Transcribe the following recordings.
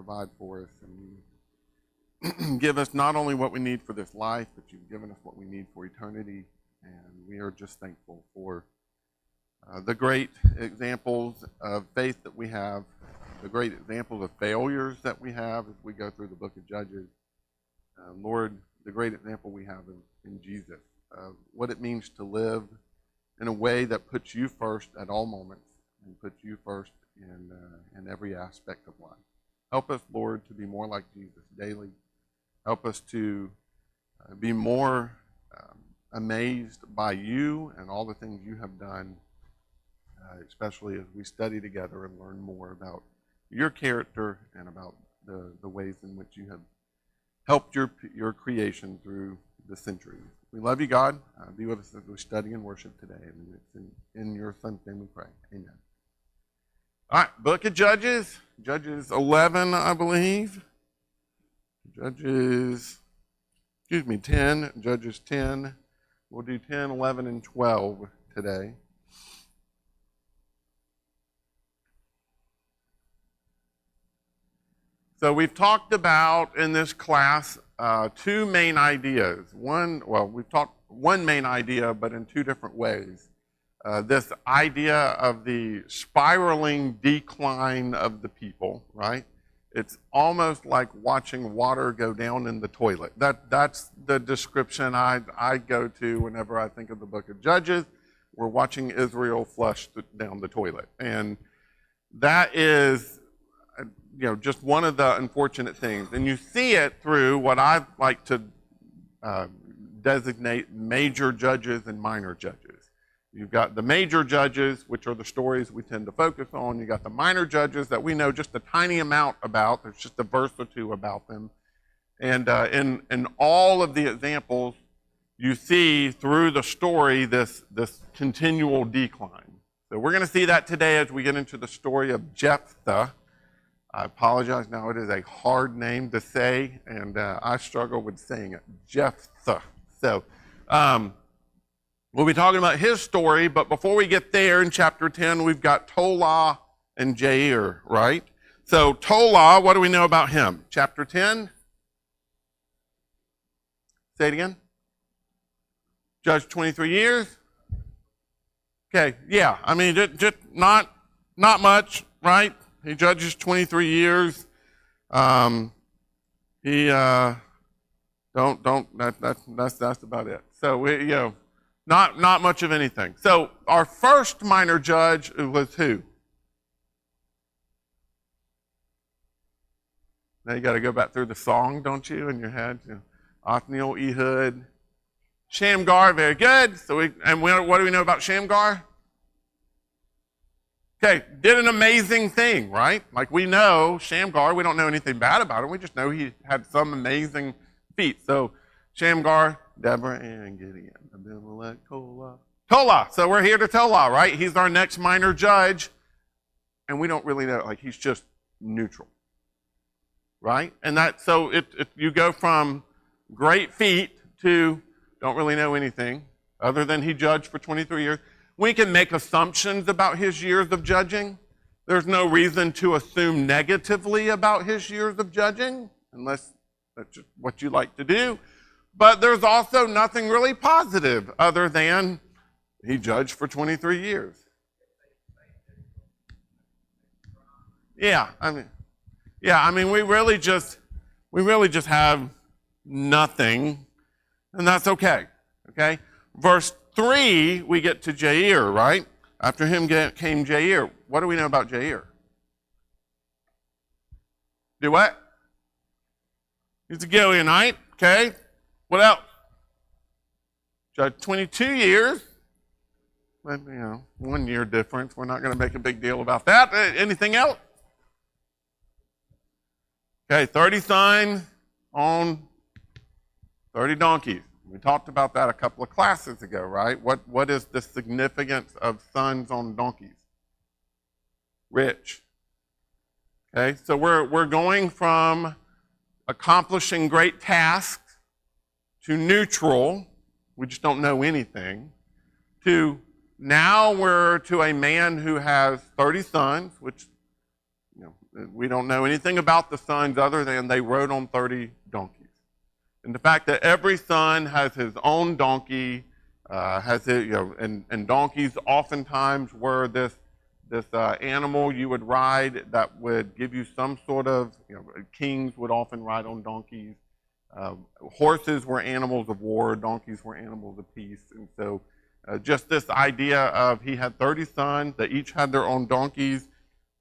provide for us and give us not only what we need for this life, but you've given us what we need for eternity. And we are just thankful for the great examples of faith that we have, the great examples of failures that we have as we go through the book of Judges. Lord, the great example we have in Jesus, what it means to live in a way that puts you first at all moments and puts you first in every aspect of life. Help us, Lord, to be more like Jesus daily. Help us to be more amazed by you and all the things you have done, especially as we study together and learn more about your character and about the ways in which you have helped your creation through the centuries. We love you, God. Be with us as we study and worship today. And it's in your Son's name we pray. Amen. All right, book of Judges. Judges 11, I believe. Judges 10. Judges 10. We'll do 10, 11, and 12 today. So we've talked about in this class two main ideas. We've talked one main idea, but in two different ways. This idea of the spiraling decline of the people, right? It's almost like watching water go down in the toilet. That's the description I go to whenever I think of the book of Judges. We're watching Israel flush down the toilet. And that is just one of the unfortunate things. And you see it through what I like to designate major judges and minor judges. You've got the major judges, which are the stories we tend to focus on. You've got the minor judges that we know just a tiny amount about. There's just a verse or two about them. And in all of the examples, you see through the story this continual decline. So we're going to see that today as we get into the story of Jephthah. I apologize now, it is a hard name to say, and I struggle with saying it, Jephthah. So we'll be talking about his story, but before we get there in chapter 10, we've got Tola and Jair, right? So Tola, what do we know about him? Chapter 10? Say it again. Judge 23 years? Okay, yeah, I mean, just not much, right? He judges 23 years. That's about it. So not much of anything. So our first minor judge was who? Now you got to go back through the song, don't you, in your head? Othniel, Ehud, Shamgar. Very good. So what do we know about Shamgar? Okay, did an amazing thing, right? Like we know Shamgar, we don't know anything bad about him. We just know he had some amazing feats. So Shamgar, Deborah, and Gideon. Abimelech, Tola. So we're here to Tola, right? He's our next minor judge. And we don't really know, like he's just neutral, right? And so you go from great feat to don't really know anything other than he judged for 23 years. We can make assumptions about his years of judging. There's no reason to assume negatively about his years of judging, unless that's just what you like to do. But there's also nothing really positive other than he judged for 23 years. I mean, we really just have nothing, and that's okay. Okay? Verse 3, we get to Jair, right? After him came Jair. What do we know about Jair? Do what? He's a Gileadite, okay? What else? Judge 22 years. But, 1 year difference. We're not going to make a big deal about that. Anything else? Okay, 30 signs on 30 donkeys. We talked about that a couple of classes ago, right? What is the significance of sons on donkeys? Rich. Okay, so we're going from accomplishing great tasks to neutral, we just don't know anything, to now we're to a man who has 30 sons, which We don't know anything about the sons other than they rode on 30 donkeys. And the fact that every son has his own donkey, and donkeys oftentimes were this animal you would ride that would give you some sort of, kings would often ride on donkeys. Horses were animals of war, donkeys were animals of peace. And so just this idea of he had 30 sons, they each had their own donkeys.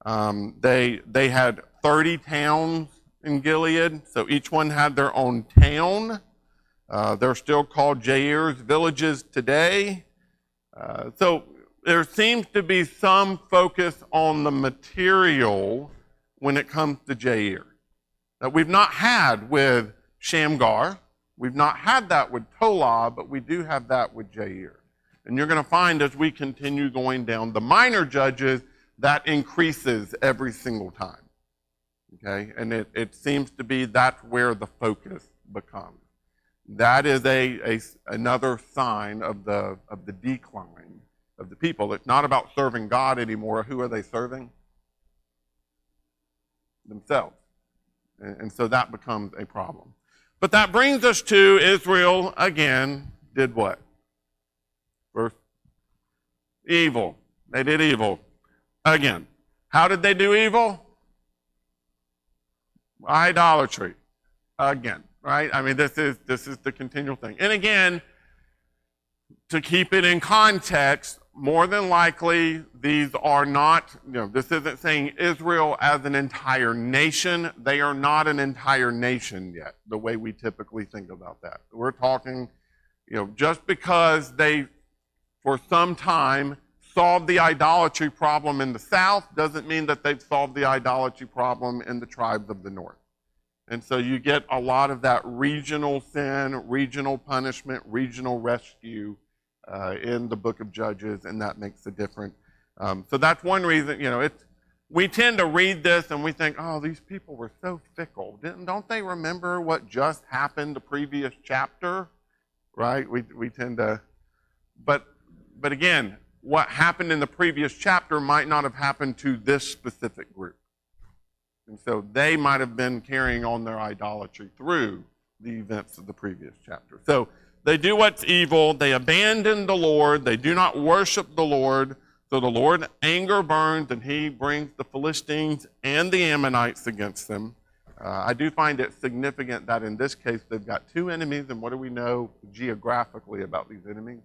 They had 30 towns in Gilead, so each one had their own town. They're still called Jair's villages today. So there seems to be some focus on the material when it comes to Jair that we've not had with Shamgar. We've not had that with Tola, but we do have that with Jair. And you're going to find as we continue going down the minor judges, that increases every single time. Okay? And it seems to be that's where the focus becomes. That is another sign of the decline of the people. It's not about serving God anymore. Who are they serving? Themselves. And so that becomes a problem. But that brings us to Israel again did what? First, evil. They did evil again. How did they do evil? Idolatry. Again, right? I mean, this is the continual thing. And again, to keep it in context, more than likely, these are not, this isn't saying Israel as an entire nation. They are not an entire nation yet, the way we typically think about that. We're talking, just because they, for some time, solved the idolatry problem in the south doesn't mean that they've solved the idolatry problem in the tribes of the north. And so you get a lot of that regional sin, regional punishment, regional rescue in the book of Judges, and that makes a difference. So that's one reason, we tend to read this and we think, oh, these people were so fickle. Don't they remember what just happened the previous chapter? Right? We tend to, but again, what happened in the previous chapter might not have happened to this specific group. And so they might have been carrying on their idolatry through the events of the previous chapter. So they do what's evil. They abandon the Lord. They do not worship the Lord. So the Lord's anger burns, and he brings the Philistines and the Ammonites against them. I do find it significant that in this case they've got two enemies, and what do we know geographically about these enemies?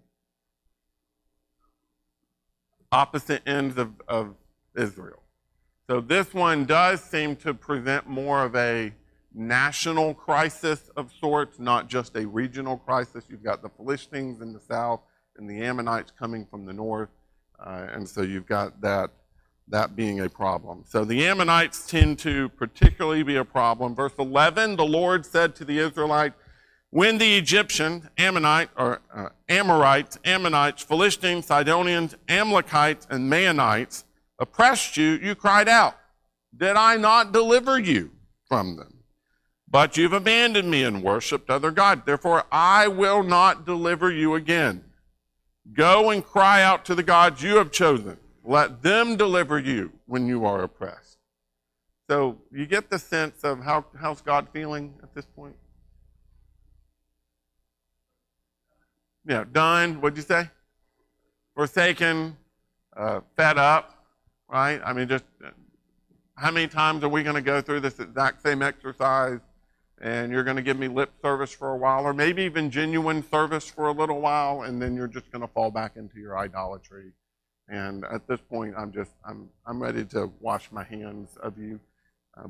Opposite ends of Israel. So this one does seem to present more of a national crisis of sorts, not just a regional crisis. You've got the Philistines in the south and the Ammonites coming from the north, and so you've got that being a problem. So the Ammonites tend to particularly be a problem. Verse 11, the Lord said to the Israelites, when the Egyptians, Amorites, Ammonites, Philistines, Sidonians, Amalekites, and Maonites oppressed you, you cried out, did I not deliver you from them? But you've abandoned me and worshipped other gods. Therefore, I will not deliver you again. Go and cry out to the gods you have chosen. Let them deliver you when you are oppressed. So you get the sense of how's God feeling at this point? Yeah, done. What'd you say? Forsaken, fed up, right? I mean, just how many times are we going to go through this exact same exercise and you're going to give me lip service for a while, or maybe even genuine service for a little while, and then you're just going to fall back into your idolatry. And at this point, I'm ready to wash my hands of you.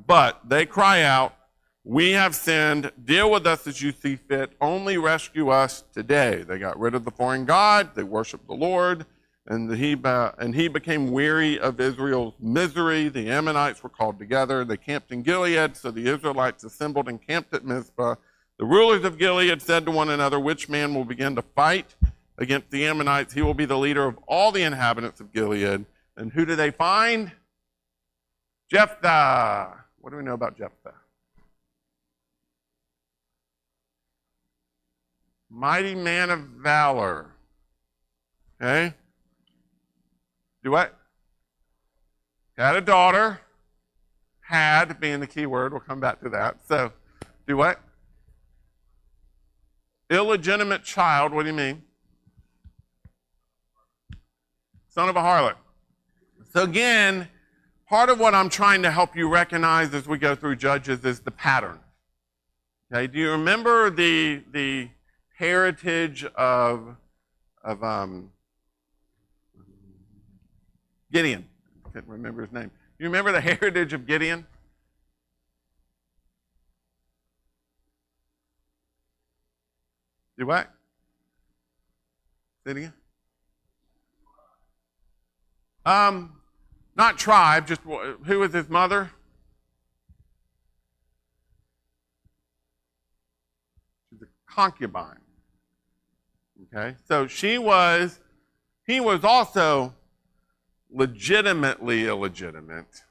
But they cry out, we have sinned, deal with us as you see fit, only rescue us today. They got rid of the foreign god, they worshiped the Lord, and he became weary of Israel's misery. The Ammonites were called together. They camped in Gilead, so the Israelites assembled and camped at Mizpah. The rulers of Gilead said to one another, which man will begin to fight against the Ammonites? He will be the leader of all the inhabitants of Gilead. And who do they find? Jephthah. What do we know about Jephthah? Mighty man of valor. Okay? Do what? Had a daughter. had being the key word. We'll come back to that. So, do what? Illegitimate child, what do you mean? Son of a harlot. So again, part of what I'm trying to help you recognize as we go through Judges is the pattern. Okay, do you remember the heritage of Gideon? I can't remember his name. Do you remember the heritage of Gideon? Do what? Say it again. Not tribe, just who was his mother? She's a concubine. Okay, so he was also legitimately illegitimate.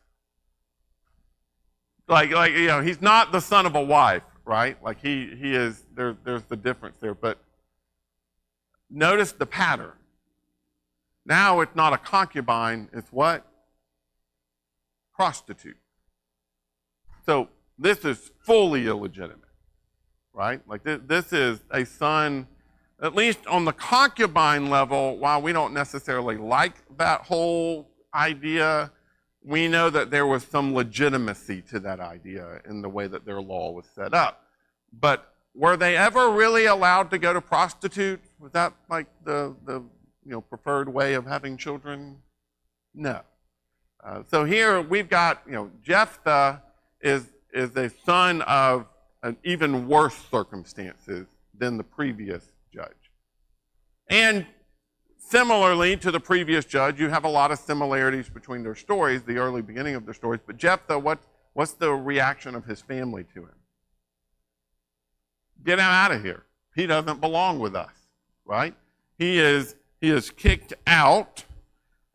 Like he's not the son of a wife, right? Like he is. There's the difference there, but notice the pattern. Now it's not a concubine, it's what? Prostitute. So this is fully illegitimate, right? Like this is a son, at least on the concubine level, while we don't necessarily like that whole idea, we know that there was some legitimacy to that idea in the way that their law was set up. But were they ever really allowed to go to prostitute? Was that like the preferred way of having children? No. So here we've got, Jephthah is a son of an even worse circumstances than the previous judge. And similarly to the previous judge, you have a lot of similarities between their stories, the early beginning of their stories. But Jephthah, what's the reaction of his family to him? Get him out of here. He doesn't belong with us, right? He is kicked out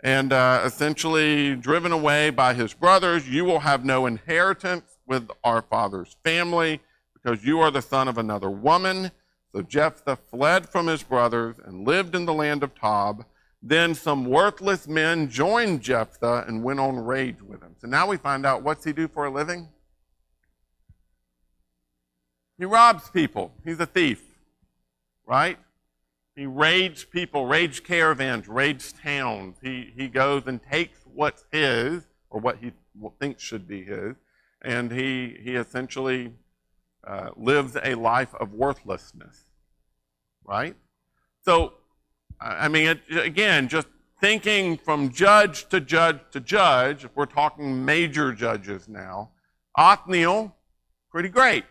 and essentially driven away by his brothers. You will have no inheritance with our father's family because you are the son of another woman. So Jephthah fled from his brothers and lived in the land of Tob. Then some worthless men joined Jephthah and went on raids with him. So now we find out, what's he do for a living? He robs people. He's a thief, right? He raids people, raids caravans, raids towns. He goes and takes what's his, or what he thinks should be his, and he essentially lives a life of worthlessness, right? So, again, just thinking from judge to judge to judge, if we're talking major judges now, Othniel, pretty great,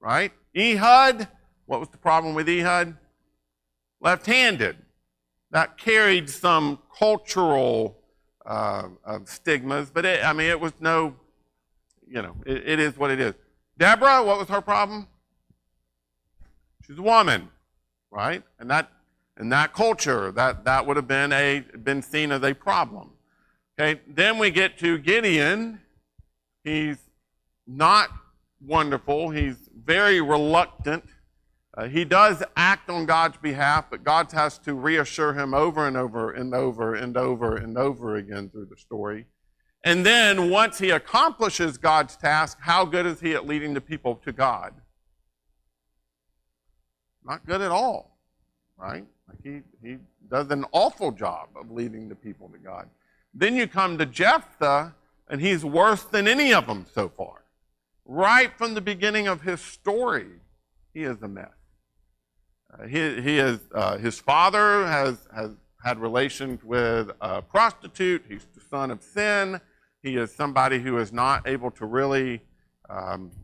right? Ehud, what was the problem with Ehud? Left-handed. That carried some cultural stigmas, but it was no, it is what it is. Deborah, what was her problem? She's a woman, right? And that in that culture, that would have been seen as a problem. Okay, then we get to Gideon. He's not wonderful. He's very reluctant. He does act on God's behalf, but God has to reassure him over and over and over and over and over again through the story. And then once he accomplishes God's task, how good is he at leading the people to God? Not good at all, right? Like he does an awful job of leading the people to God. Then you come to Jephthah, and he's worse than any of them so far. Right from the beginning of his story, he is a mess. His father has had relations with a prostitute. He's the son of sin. He is somebody who is not able to really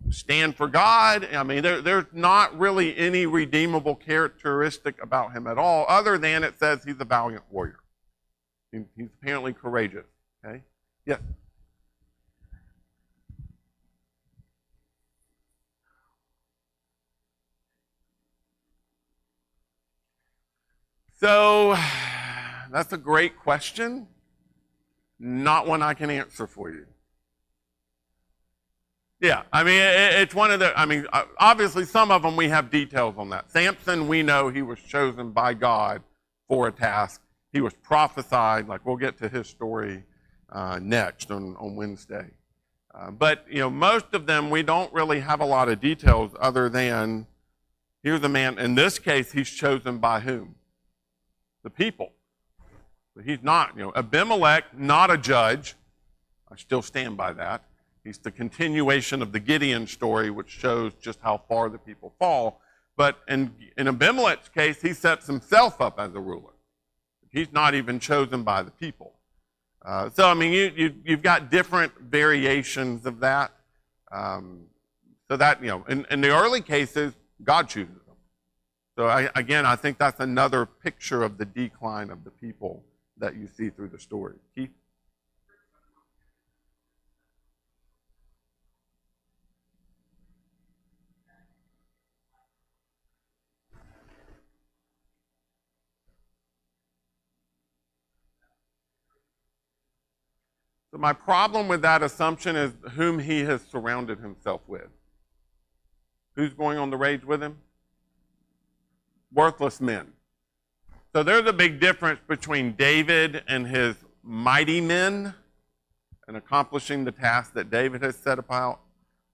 stand for God. There's not really any redeemable characteristic about him at all, other than it says he's a valiant warrior. He's apparently courageous. Okay? Yes? So, that's a great question. Not one I can answer for you. Yeah, it's one of the, obviously some of them we have details on that. Samson, we know he was chosen by God for a task. He was prophesied, like we'll get to his story next on Wednesday. But most of them, we don't really have a lot of details other than here's a man. In this case, he's chosen by whom? The people. But he's not, Abimelech, not a judge. I still stand by that. He's the continuation of the Gideon story, which shows just how far the people fall. But in Abimelech's case, he sets himself up as a ruler. He's not even chosen by the people. So, I mean, you've got different variations of that. So that, in the early cases, God chooses them. So, I think that's another picture of the decline of the people that you see through the story. Keith? So my problem with that assumption is whom he has surrounded himself with. Who's going on the rage with him? Worthless men. So there's a big difference between David and his mighty men and accomplishing the task that David has set about,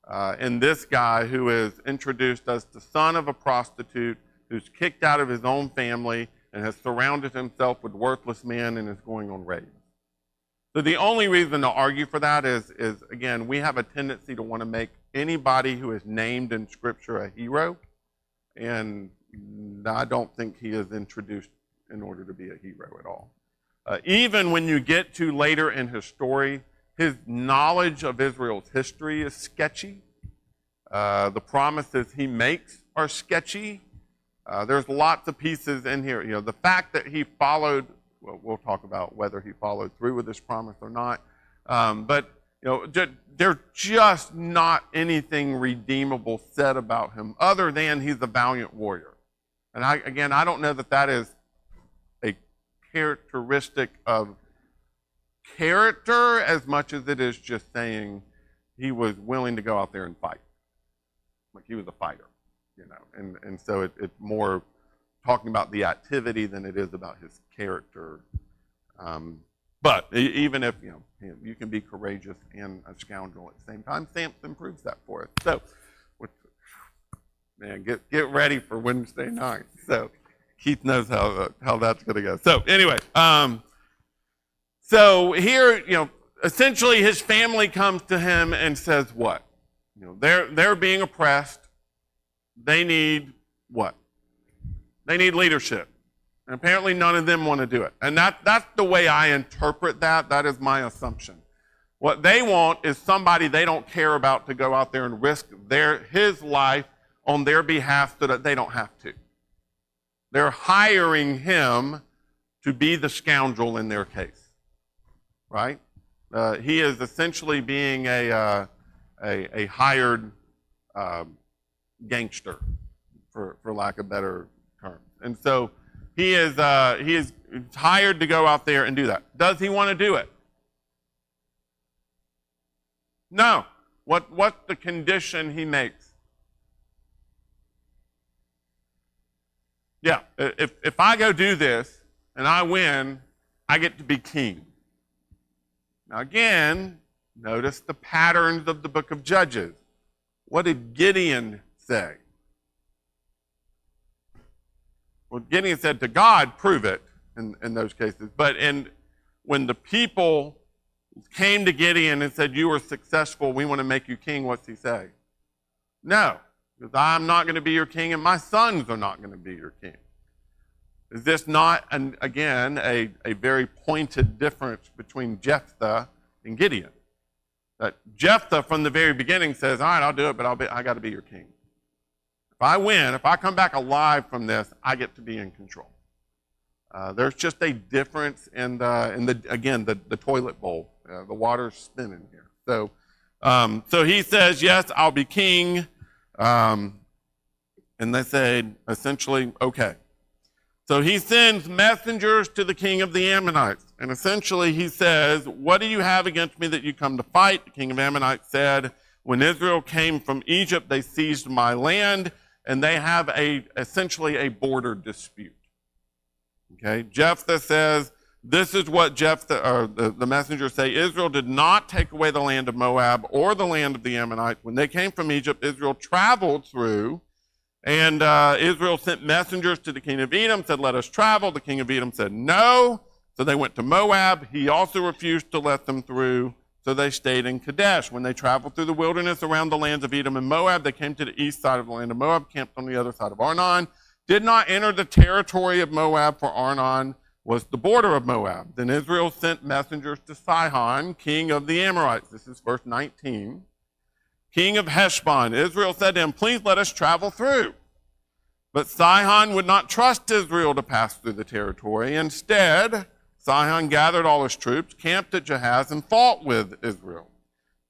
and this guy who is introduced as the son of a prostitute who's kicked out of his own family and has surrounded himself with worthless men and is going on raids. So the only reason to argue for that is again, we have a tendency to want to make anybody who is named in Scripture a hero, and I don't think he is introduced in order to be a hero at all. Even when you get to later in his story, his knowledge of Israel's history is sketchy. The promises he makes are sketchy. There's lots of pieces in here. The fact that he followed, well, we'll talk about whether he followed through with this promise or not. But there's just not anything redeemable said about him other than he's a valiant warrior. And I don't know that that is a characteristic of character as much as it is just saying he was willing to go out there and fight. Like he was a fighter, and so it's more talking about the activity than it is about his character. But even if, you can be courageous and a scoundrel at the same time, Samson proves that for us. So, man, get ready for Wednesday night. So, Keith knows how that's going to go. So, anyway, so here, essentially his family comes to him and says what? They're being oppressed. They need what? They need leadership. And apparently none of them want to do it. And that's the way I interpret that. That is my assumption. What they want is somebody they don't care about to go out there and risk his life on their behalf so that they don't have to. They're hiring him to be the scoundrel in their case. Right? He is essentially being a hired gangster, for lack of better terms. And so he is hired to go out there and do that. Does he want to do it? No. What's the condition he makes? Yeah, if I go do this and I win, I get to be king. Now again, notice the patterns of the book of Judges. What did Gideon say? Well, Gideon said to God, prove it in those cases. But when the people came to Gideon and said, you were successful, we want to make you king, what's he say? No, because I'm not going to be your king and my sons are not going to be your king. Is this not, again, a very pointed difference between Jephthah and Gideon? That Jephthah from the very beginning says, all right, I'll do it, but I got to be your king. If I win, if I come back alive from this, I get to be in control. There's just a difference in the toilet bowl. The water's spinning here. So he says, yes, I'll be king. And they said, essentially, okay. So he sends messengers to the king of the Ammonites. And essentially he says, what do you have against me that you come to fight? The king of Ammonites said, when Israel came from Egypt, they seized my land, and they have essentially a border dispute. Okay, Jephthah says, This is what Jephthah, or the messengers say: Israel did not take away the land of Moab or the land of the Ammonites. When they came from Egypt, Israel traveled through, and Israel sent messengers to the king of Edom, said, let us travel. The king of Edom said no, so they went to Moab. He also refused to let them through, so they stayed in Kadesh. When they traveled through the wilderness around the lands of Edom and Moab, they came to the east side of the land of Moab, camped on the other side of Arnon, did not enter the territory of Moab, for Arnon was the border of Moab. Then Israel sent messengers to Sihon, king of the Amorites. This is verse 19. King of Heshbon. Israel said to him, please let us travel through. But Sihon would not trust Israel to pass through the territory. Instead, Sihon gathered all his troops, camped at Jahaz, and fought with Israel.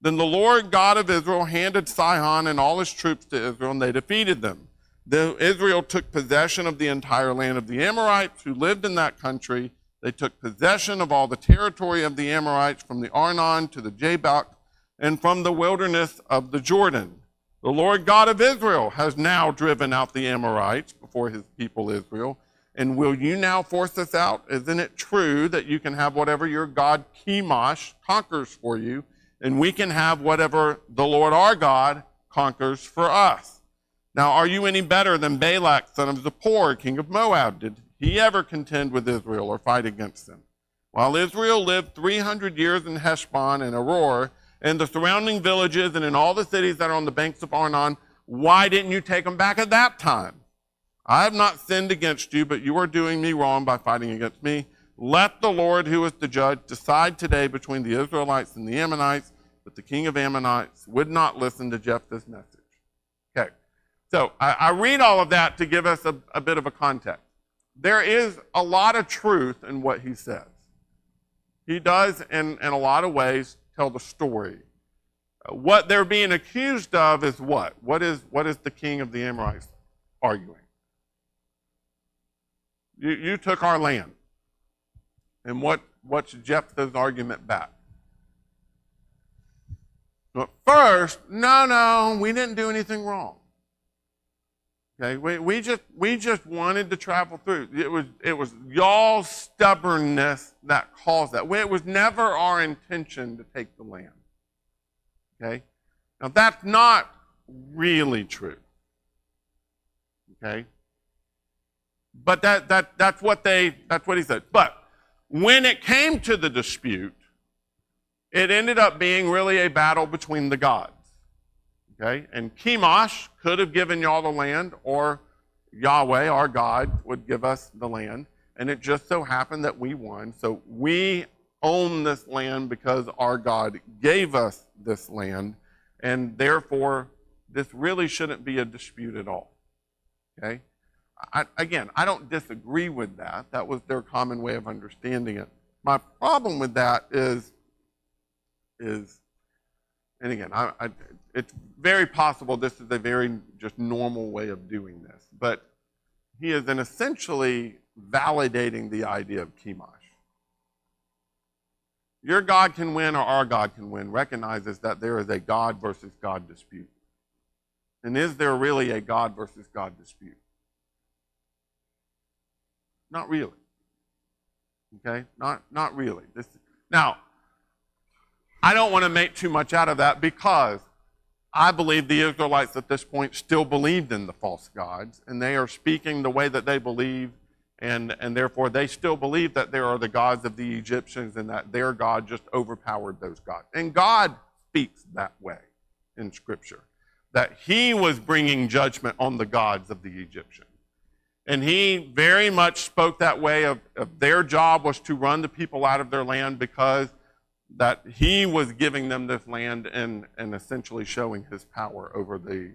Then the Lord God of Israel handed Sihon and all his troops to Israel, and they defeated them. Then Israel took possession of the entire land of the Amorites who lived in that country. They took possession of all the territory of the Amorites from the Arnon to the Jabbok and from the wilderness of the Jordan. The Lord God of Israel has now driven out the Amorites before his people Israel. And will you now force us out? Isn't it true that you can have whatever your god Chemosh conquers for you, and we can have whatever the Lord our God conquers for us? Now, are you any better than Balak, son of Zippor, king of Moab? Did he ever contend with Israel or fight against them? While Israel lived 300 years in Heshbon and Aroer and the surrounding villages and in all the cities that are on the banks of Arnon, why didn't you take them back at that time? I have not sinned against you, but you are doing me wrong by fighting against me. Let the Lord, who is the judge, decide today between the Israelites and the Ammonites. But the king of Ammonites would not listen to Jephthah's message. Okay. So I read all of that to give us a bit of a context. There is a lot of truth in what he says. He does, in a lot of ways, tell the story. What they're being accused of is what? What is the king of the Amorites arguing? You took our land. And what's Jephthah's argument back? But first, no, we didn't do anything wrong. Okay, we just wanted to travel through. It was y'all's stubbornness that caused that. It was never our intention to take the land. Okay, now that's not really true. Okay, but that's what he said. But when it came to the dispute, it ended up being really a battle between the gods. Okay, and Chemosh could have given y'all the land, or Yahweh, our God, would give us the land. And it just so happened that we won. So we own this land because our God gave us this land. And therefore, this really shouldn't be a dispute at all. Okay? I don't disagree with that. That was their common way of understanding it. My problem with that is and again, it's very possible this is a very just normal way of doing this, but he is essentially validating the idea of Chemosh. Your God can win or our God can win recognizes that there is a God versus God dispute. And is there really a God versus God dispute? Not really. Okay? Not really. Now, I don't want to make too much out of that because I believe the Israelites at this point still believed in the false gods, and they are speaking the way that they believe, and therefore they still believe that there are the gods of the Egyptians and that their God just overpowered those gods. And God speaks that way in Scripture, that he was bringing judgment on the gods of the Egyptians. And he very much spoke that way of their job was to run the people out of their land because that he was giving them this land and essentially showing his power over the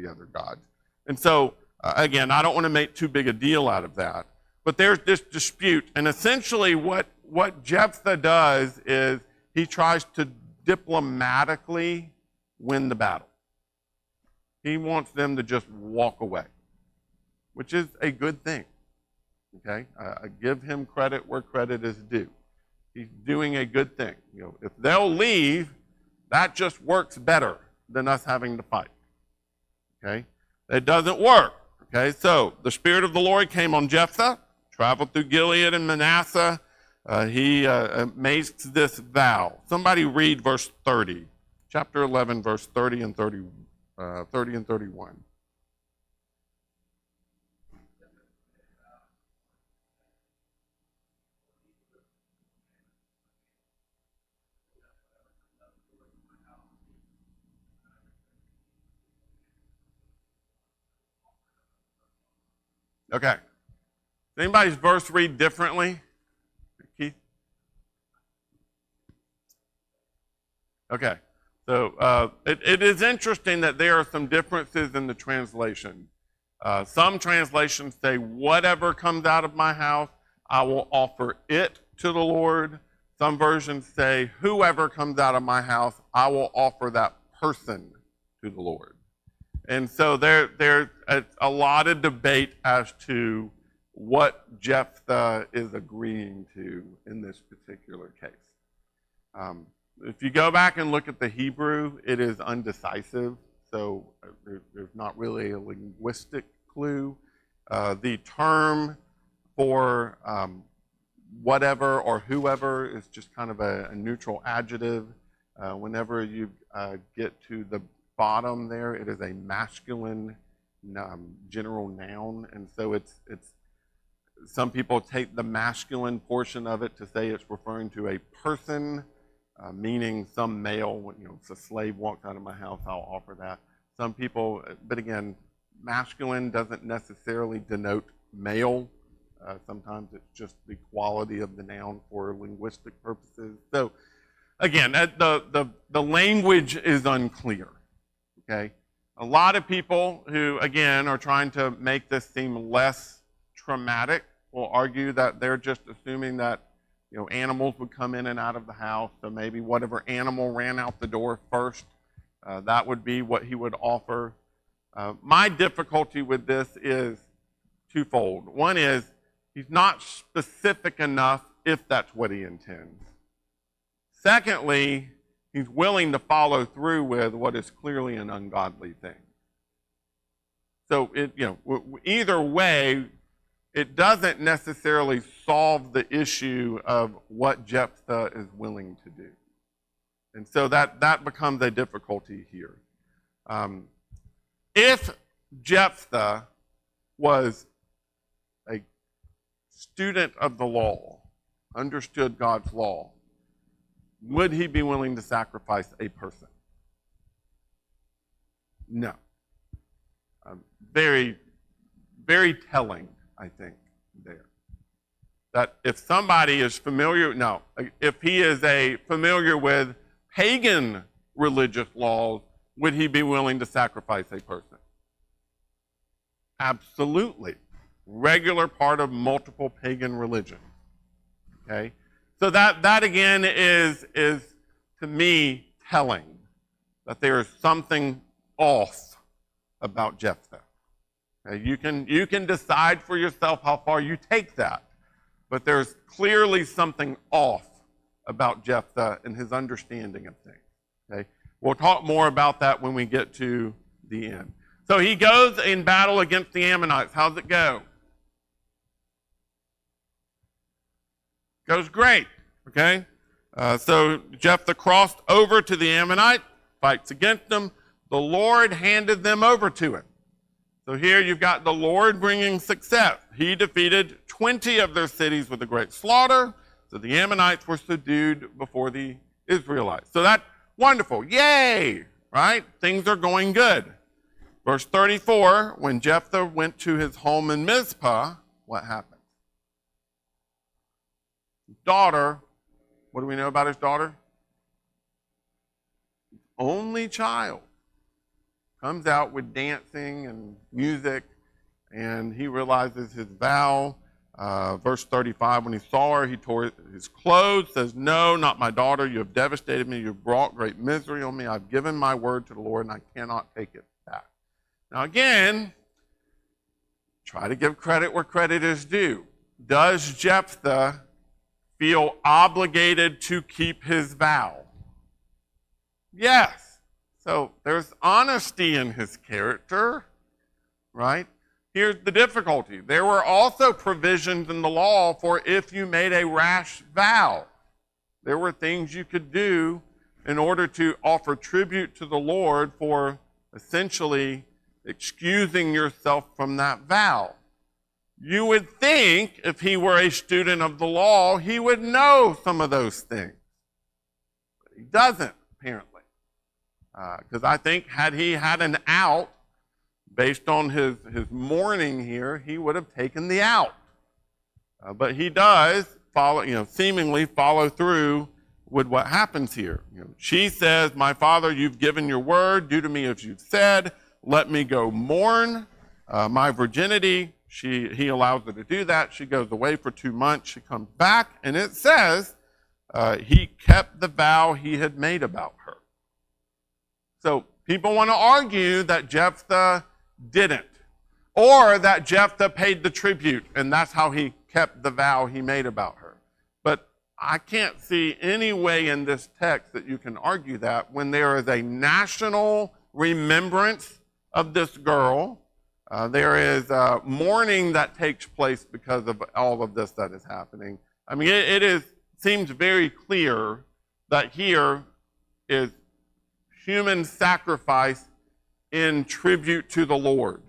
other gods. And so, again, I don't want to make too big a deal out of that. But there's this dispute. And essentially what Jephthah does is he tries to diplomatically win the battle. He wants them to just walk away, which is a good thing. Okay? I give him credit where credit is due. He's doing a good thing. You know, if they'll leave, that just works better than us having to fight. Okay? It doesn't work. Okay? So the Spirit of the Lord came on Jephthah, traveled through Gilead and Manasseh, He makes this vow. Somebody read verse 30, chapter 11, verse 30 and 31. Okay. Does anybody's verse read differently? Keith? Okay. So it is interesting that there are some differences in the translation. Some translations say, whatever comes out of my house, I will offer it to the Lord. Some versions say, whoever comes out of my house, I will offer that person to the Lord. And so there's a lot of debate as to what Jephthah is agreeing to in this particular case. If you go back and look at the Hebrew, it is undecisive, so there's not really a linguistic clue. The term for whatever or whoever is just kind of a neutral adjective. Whenever you get to the bottom there, it is a masculine general noun, and so it's some people take the masculine portion of it to say it's referring to a person, meaning some male. If a slave walks out of my house, I'll offer that. Some people, but again, masculine doesn't necessarily denote male. Sometimes it's just the quality of the noun for linguistic purposes. So again, the language is unclear. Okay, a lot of people who, again, are trying to make this seem less traumatic will argue that they're just assuming that animals would come in and out of the house. So maybe whatever animal ran out the door first, that would be what he would offer. My difficulty with this is twofold. One is he's not specific enough if that's what he intends. Secondly, he's willing to follow through with what is clearly an ungodly thing. So either way, it doesn't necessarily solve the issue of what Jephthah is willing to do. And so that becomes a difficulty here. If Jephthah was a student of the law, understood God's law, would he be willing to sacrifice a person? No. Very, very telling, I think, there. That if somebody is familiar, if he is familiar with pagan religious laws, would he be willing to sacrifice a person? Absolutely. Regular part of multiple pagan religions. Okay? So that again is to me telling that there is something off about Jephthah. Okay? You can decide for yourself how far you take that, but there's clearly something off about Jephthah and his understanding of things. Okay? We'll talk more about that when we get to the end. So he goes in battle against the Ammonites. How's it go? Goes great, okay? So Jephthah crossed over to the Ammonite, fights against them. The Lord handed them over to him. So here you've got the Lord bringing success. He defeated 20 of their cities with a great slaughter. So the Ammonites were subdued before the Israelites. So that's wonderful. Yay, right? Things are going good. Verse 34, when Jephthah went to his home in Mizpah, what happened? His daughter, what do we know about his daughter? His only child comes out with dancing and music, and he realizes his vow. Verse 35, when he saw her, he tore his clothes, says, "No, not my daughter. You have devastated me. You've brought great misery on me. I've given my word to the Lord, and I cannot take it back." Now again, try to give credit where credit is due. Does Jephthah feel obligated to keep his vow? Yes. So there's honesty in his character, right? here's the difficulty. There were also provisions in the law for if you made a rash vow. There were things you could do in order to offer tribute to the Lord for essentially excusing yourself from that vow. You would think if he were a student of the law, he would know some of those things. But he doesn't, apparently. Because I think had he had an out, based on his mourning here, he would have taken the out. But he does follow, seemingly follow through with what happens here. She says, "My father, you've given your word. Do to me as you've said. Let me go mourn my virginity." He allows her to do that. She goes away for 2 months. She comes back, and it says he kept the vow he had made about her. So people want to argue that Jephthah didn't, or that Jephthah paid the tribute, and that's how he kept the vow he made about her. But I can't see any way in this text that you can argue that when there is a national remembrance of this girl. There is mourning that takes place because of all of this that is happening. I mean, it seems very clear that here is human sacrifice in tribute to the Lord.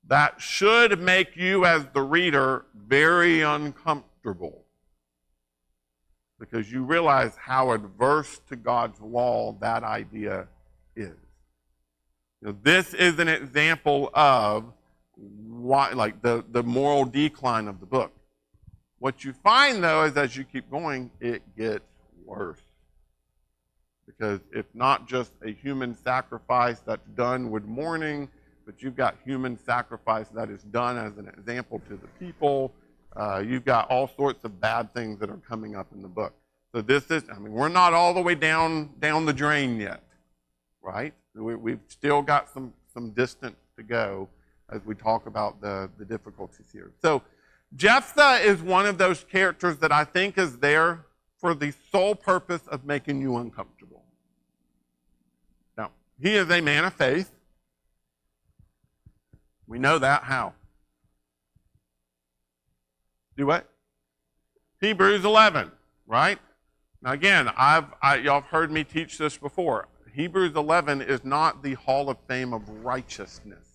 That should make you, as the reader, very uncomfortable, because you realize how adverse to God's law that idea is. This is an example of why, like the moral decline of the book. What you find, though, is as you keep going, it gets worse. Because it's not just a human sacrifice that's done with mourning, but you've got human sacrifice that is done as an example to the people. You've got all sorts of bad things that are coming up in the book. So we're not all the way down the drain yet, right? We've still got some distance to go as we talk about the difficulties here. So Jephthah is one of those characters that I think is there for the sole purpose of making you uncomfortable. Now, he is a man of faith. We know that. How? Do what? Hebrews 11, right? Now again, y'all have heard me teach this before. Hebrews 11 is not the Hall of Fame of righteousness.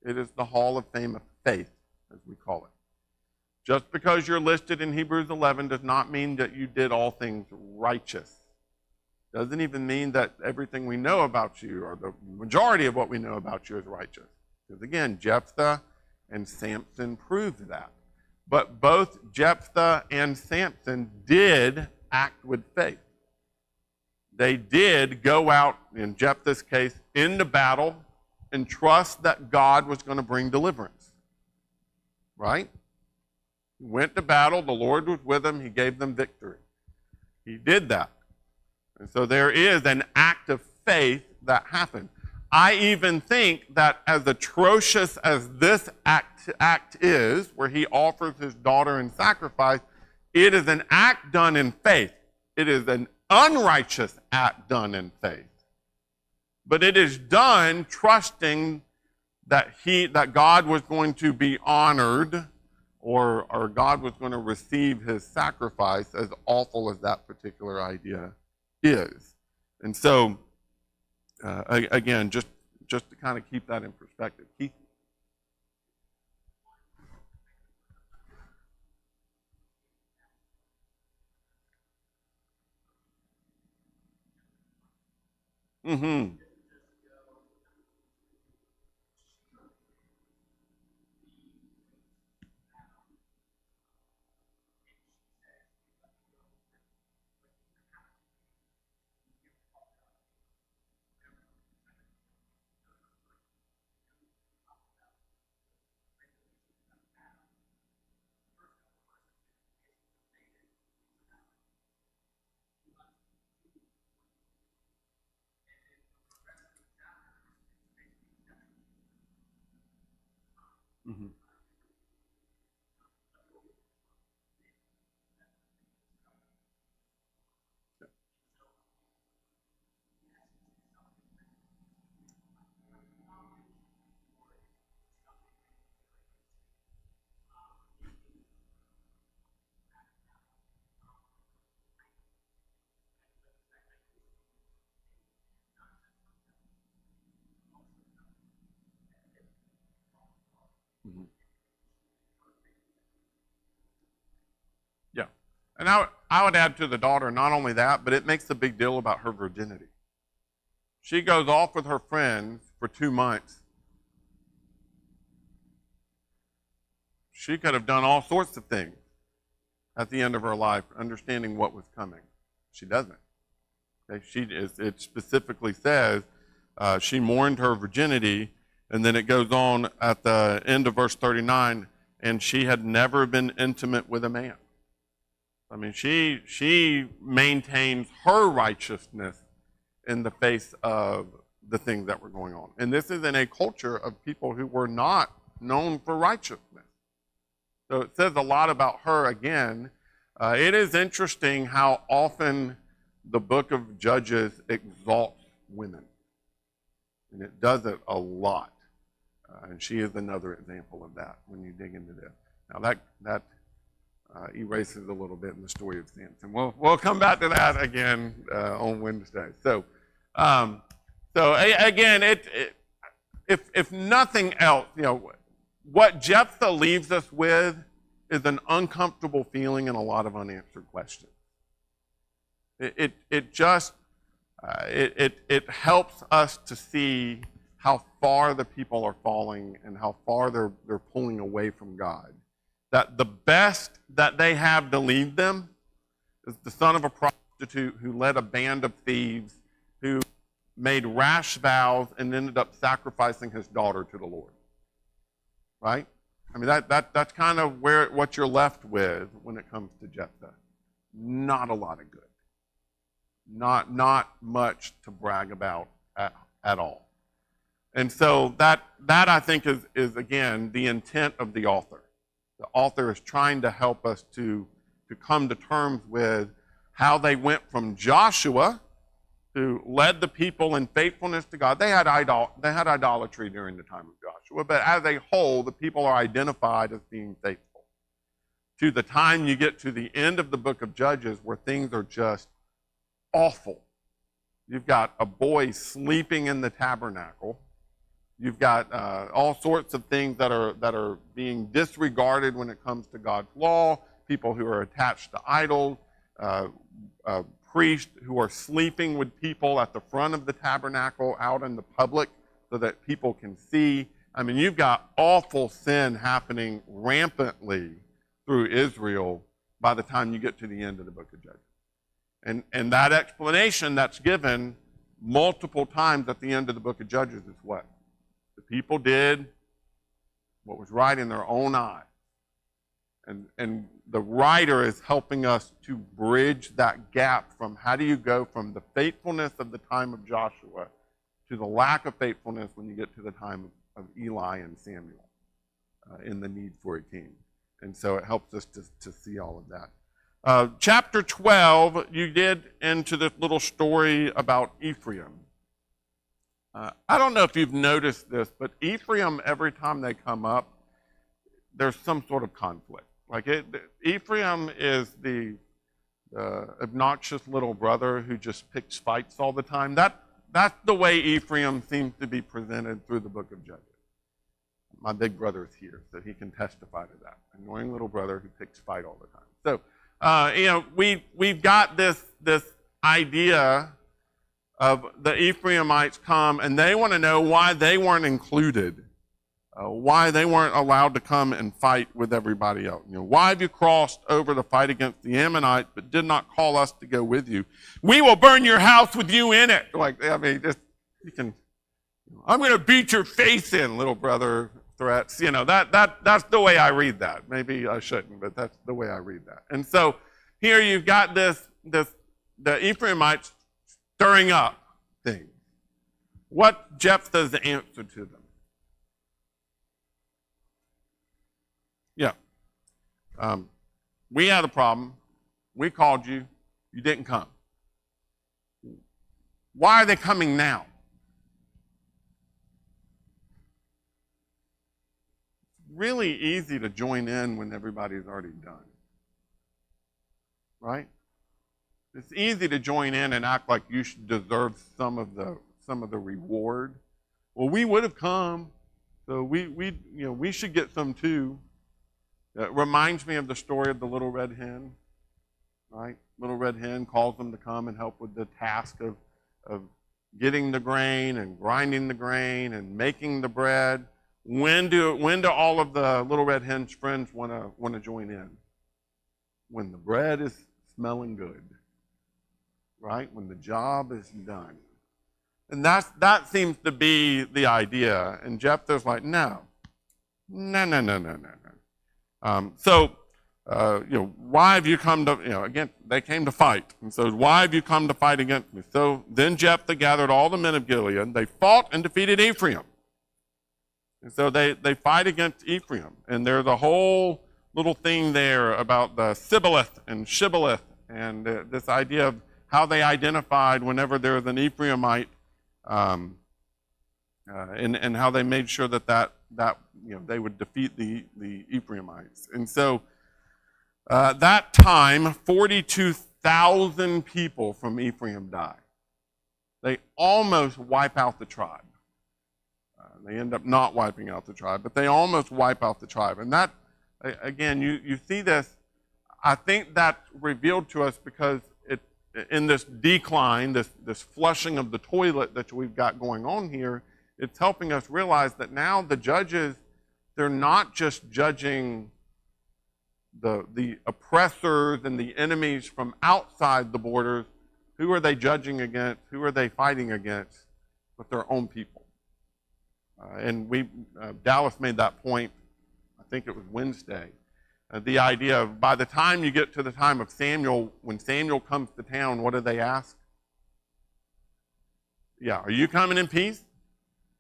It is the Hall of Fame of faith, as we call it. Just because you're listed in Hebrews 11 does not mean that you did all things righteous. Doesn't even mean that everything we know about you, or the majority of what we know about you, is righteous. Because again, Jephthah and Samson proved that. But both Jephthah and Samson did act with faith. They did go out, in Jephthah's case, into battle and trust that God was going to bring deliverance. Right? He went to battle. The Lord was with him. He gave them victory. He did that. And so there is an act of faith that happened. I even think that as atrocious as this act is, where he offers his daughter in sacrifice, it is an act done in faith. It is an unrighteous act done in faith. But it is done trusting that God was going to be honored, or God was going to receive his sacrifice, as awful as that particular idea is. And so, again, just to kind of keep that in perspective. Keith? Mm-hmm. Mm-hmm. And I would add to the daughter, not only that, but it makes a big deal about her virginity. She goes off with her friends for 2 months. She could have done all sorts of things at the end of her life, understanding what was coming. She doesn't. Okay? It specifically says she mourned her virginity, and then it goes on at the end of verse 39, and she had never been intimate with a man. I mean, she maintains her righteousness in the face of the things that were going on. And this is in a culture of people who were not known for righteousness. So it says a lot about her again. It is interesting how often the book of Judges exalts women. And it does it a lot. And she is another example of that when you dig into this. Now that erases a little bit in the story of Samson. We'll come back to that again on Wednesday. So again, if nothing else, what Jephthah leaves us with is an uncomfortable feeling and a lot of unanswered questions. It helps us to see how far the people are falling and how far they're pulling away from God. That the best that they have to lead them is the son of a prostitute who led a band of thieves, who made rash vows and ended up sacrificing his daughter to the Lord. Right? I mean, that's kind of what you're left with when it comes to Jephthah. Not a lot of good. Not much to brag about at all. And so that I think is again the intent of the author. The author is trying to help us to come to terms with how they went from Joshua, who led the people in faithfulness to God. They had idolatry during the time of Joshua, but as a whole, the people are identified as being faithful. To the time you get to the end of the book of Judges, where things are just awful. You've got a boy sleeping in the tabernacle. You've got all sorts of things that are being disregarded when it comes to God's law. People who are attached to idols, priests who are sleeping with people at the front of the tabernacle out in the public so that people can see. I mean, you've got awful sin happening rampantly through Israel by the time you get to the end of the book of Judges. And that explanation that's given multiple times at the end of the book of Judges is what? The people did what was right in their own eyes. And the writer is helping us to bridge that gap from how do you go from the faithfulness of the time of Joshua to the lack of faithfulness when you get to the time of Eli and Samuel in the need for a king. And so it helps us to see all of that. Chapter 12, you get into this little story about Ephraim. I don't know if you've noticed this, but Ephraim, every time they come up, there's some sort of conflict. Ephraim is the obnoxious little brother who just picks fights all the time. That's the way Ephraim seems to be presented through the book of Judges. My big brother is here, so he can testify to that. Annoying little brother who picks fight all the time. So, we've got this idea of the Ephraimites come, and they want to know why they weren't included, why they weren't allowed to come and fight with everybody else. Why have you crossed over to fight against the Ammonites, but did not call us to go with you? We will burn your house with you in it. I'm going to beat your face in, little brother threats. That's the way I read that. Maybe I shouldn't, but that's the way I read that. And so here you've got the Ephraimites stirring up things. What's Jephthah's answer to them? Yeah. We had a problem. We called you. You didn't come. Why are they coming now? It's really easy to join in when everybody's already done. Right? It's easy to join in and act like you should deserve some of the reward. Well, we would have come, so we should get some too. It reminds me of the story of the little red hen. right? Little red hen calls them to come and help with the task of getting the grain and grinding the grain and making the bread. When do all of the little red hen's friends want to join in? When the bread is smelling good, right? When the job is done. And that seems to be the idea. And Jephthah's like, no. So, why have you come to, again, they came to fight. And so, why have you come to fight against me? So then Jephthah gathered all the men of Gilead. They fought and defeated Ephraim. And so they fight against Ephraim. And there's a whole little thing there about the Sibboleth and Shibboleth and this idea of how they identified whenever there was an Ephraimite and how they made sure that they would defeat the Ephraimites. And so that time, 42,000 people from Ephraim die. They almost wipe out the tribe. They end up not wiping out the tribe, but they almost wipe out the tribe. And that, again, you see this, I think that's revealed to us because in this decline, this flushing of the toilet that we've got going on here, it's helping us realize that now the judges, they're not just judging the oppressors and the enemies from outside the borders. Who are they judging against? Who are they fighting against? But their own people. And Dallas made that point, I think it was Wednesday. The idea of by the time you get to the time of Samuel, when Samuel comes to town, what do they ask? Yeah, are you coming in peace?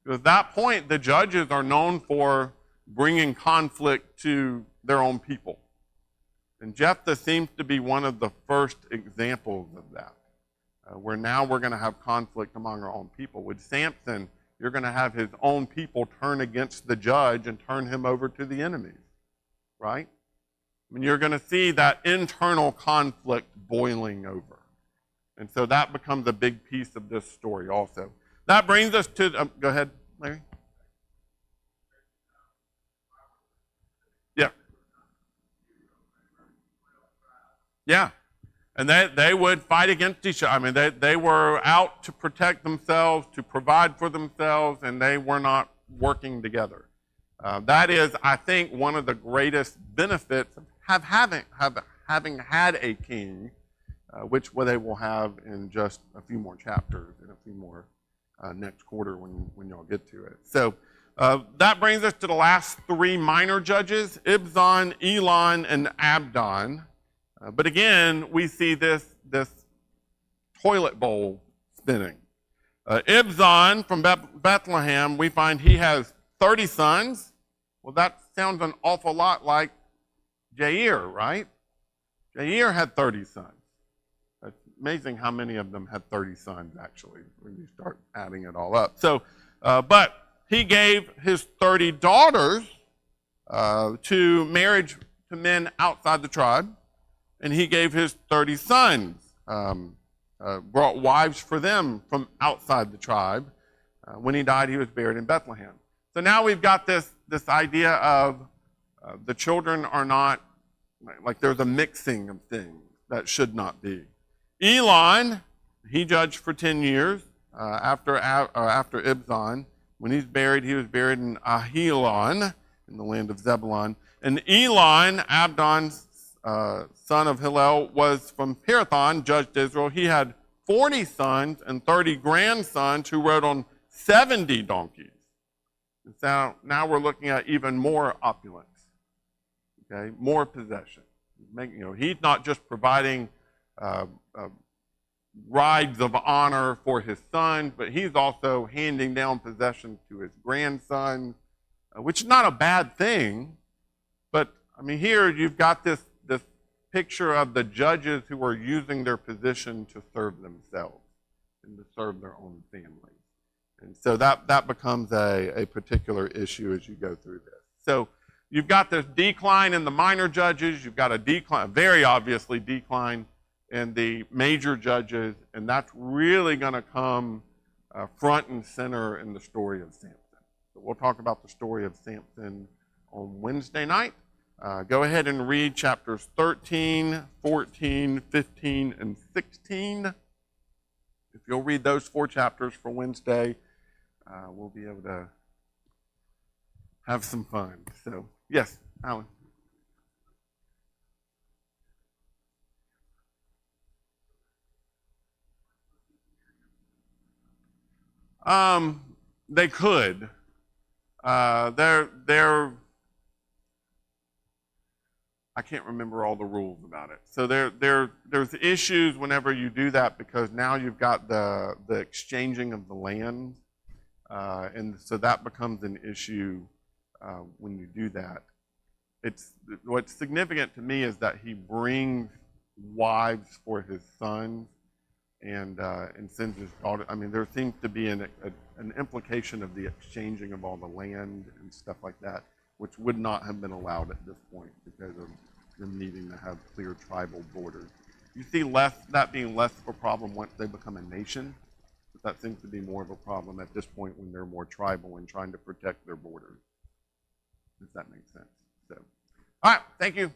Because at that point, the judges are known for bringing conflict to their own people. And Jephthah seems to be one of the first examples of that, where now we're going to have conflict among our own people. With Samson, you're going to have his own people turn against the judge and turn him over to the enemies, right? I mean, you're going to see that internal conflict boiling over. And so that becomes a big piece of this story also. That brings us to, go ahead, Larry. Yeah. Yeah. And they would fight against each other. I mean, they were out to protect themselves, to provide for themselves, and they were not working together. That is, I think, one of the greatest benefits of having had a king, which they will have in just a few more chapters, in a few more next quarter when y'all get to it. So that brings us to the last three minor judges, Ibzan, Elon, and Abdon. But again, we see this toilet bowl spinning. Ibzan from Bethlehem, we find he has 30 sons. Well, that sounds an awful lot like Jair, right? Jair had 30 sons. It's amazing how many of them had 30 sons, actually, when you start adding it all up. So, but he gave his 30 daughters to marriage to men outside the tribe. And he gave his 30 sons, brought wives for them from outside the tribe. When he died, he was buried in Bethlehem. So now we've got this idea of the children are not, like there's a mixing of things that should not be. Elon, he judged for 10 years after Ibzan. When he's buried, he was buried in Ahilan, in the land of Zebulun. And Elon, Abdon's son of Hillel, was from Pirathon, judged Israel. He had 40 sons and 30 grandsons who rode on 70 donkeys. And so now we're looking at even more opulence, okay, more possession. He's not just providing rides of honor for his sons, but he's also handing down possessions to his grandsons, which is not a bad thing. But I mean, here you've got this picture of the judges who are using their position to serve themselves and to serve their own families. And so that becomes a particular issue as you go through this. So you've got this decline in the minor judges, you've got a decline, very obviously decline in the major judges, and that's really going to come front and center in the story of Samson. So we'll talk about the story of Samson on Wednesday night. Go ahead and read chapters 13, 14, 15, and 16. If you'll read those 4 chapters for Wednesday, we'll be able to have some fun. So, yes, Alan. They could. They're I can't remember all the rules about it. So there's issues whenever you do that because now you've got the exchanging of the land, and so that becomes an issue when you do that. It's what's significant to me is that he brings wives for his sons and sends his daughter. I mean, there seems to be an implication of the exchanging of all the land and stuff like that, which would not have been allowed at this point because of them needing to have clear tribal borders. You see that being less of a problem once they become a nation, but that seems to be more of a problem at this point when they're more tribal and trying to protect their borders, if that makes sense. So, all right, thank you.